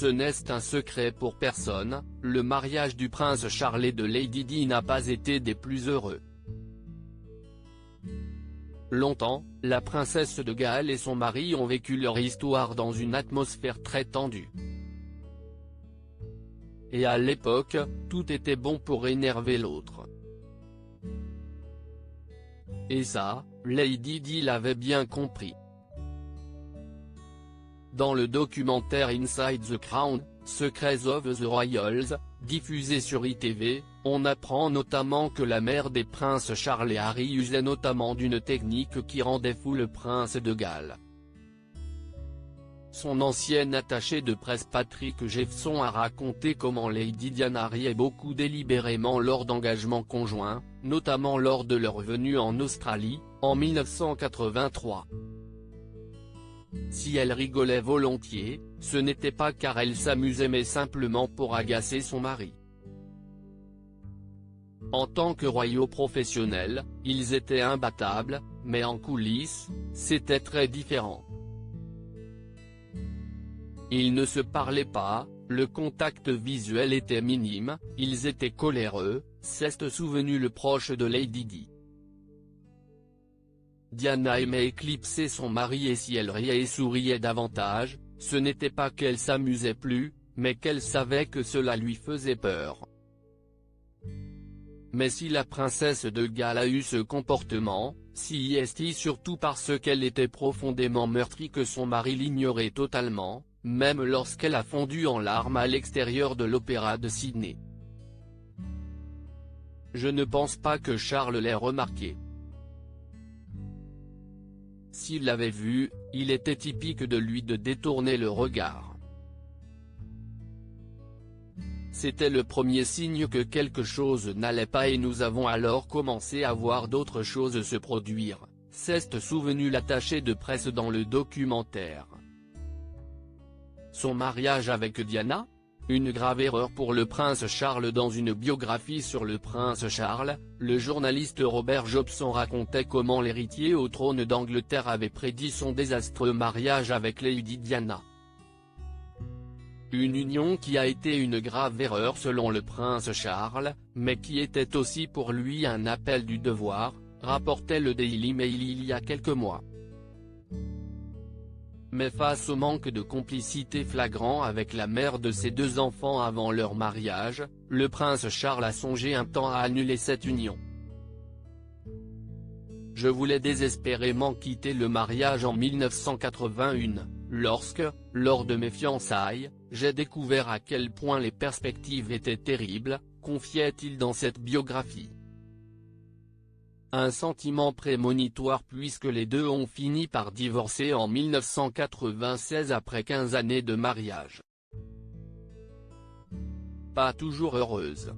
Ce n'est un secret pour personne, le mariage du prince Charles et de Lady Di n'a pas été des plus heureux. Longtemps, la princesse de Galles et son mari ont vécu leur histoire dans une atmosphère très tendue. Et à l'époque, tout était bon pour énerver l'autre. Et ça, Lady Di l'avait bien compris. Dans le documentaire Inside the Crown, Secrets of the Royals, diffusé sur ITV, on apprend notamment que la mère des princes Charles et Harry usait notamment d'une technique qui rendait fou le prince de Galles. Son ancien attaché de presse Patrick Jefferson a raconté comment Lady Diana riait beaucoup délibérément lors d'engagements conjoints, notamment lors de leur venue en Australie, en 1983. Si elle rigolait volontiers, ce n'était pas car elle s'amusait mais simplement pour agacer son mari. En tant que royaux professionnels, ils étaient imbattables, mais en coulisses, c'était très différent. Ils ne se parlaient pas, le contact visuel était minime, ils étaient coléreux, s'est souvenu le proche de Lady Di. Diana aimait éclipser son mari et si elle riait et souriait davantage, ce n'était pas qu'elle s'amusait plus, mais qu'elle savait que cela lui faisait peur. Mais si la princesse de Galles a eu ce comportement, c'est surtout parce qu'elle était profondément meurtrie que son mari l'ignorait totalement, même lorsqu'elle a fondu en larmes à l'extérieur de l'Opéra de Sydney. Je ne pense pas que Charles l'ait remarqué. S'il l'avait vu, il était typique de lui de détourner le regard. C'était le premier signe que quelque chose n'allait pas et nous avons alors commencé à voir d'autres choses se produire, s'est souvenu l'attaché de presse dans le documentaire. Son mariage avec Diana ? Une grave erreur pour le prince Charles. Dans une biographie sur le prince Charles, le journaliste Robert Jobson racontait comment l'héritier au trône d'Angleterre avait prédit son désastreux mariage avec Lady Diana. Une union qui a été une grave erreur selon le prince Charles, mais qui était aussi pour lui un appel du devoir, rapportait le Daily Mail il y a quelques mois. Mais face au manque de complicité flagrant avec la mère de ses deux enfants avant leur mariage, le prince Charles a songé un temps à annuler cette union. Je voulais désespérément quitter le mariage en 1981, lorsque, lors de mes fiançailles, j'ai découvert à quel point les perspectives étaient terribles, confiait-il dans cette biographie. Un sentiment prémonitoire puisque les deux ont fini par divorcer en 1996 après 15 années de mariage. Pas toujours heureuse.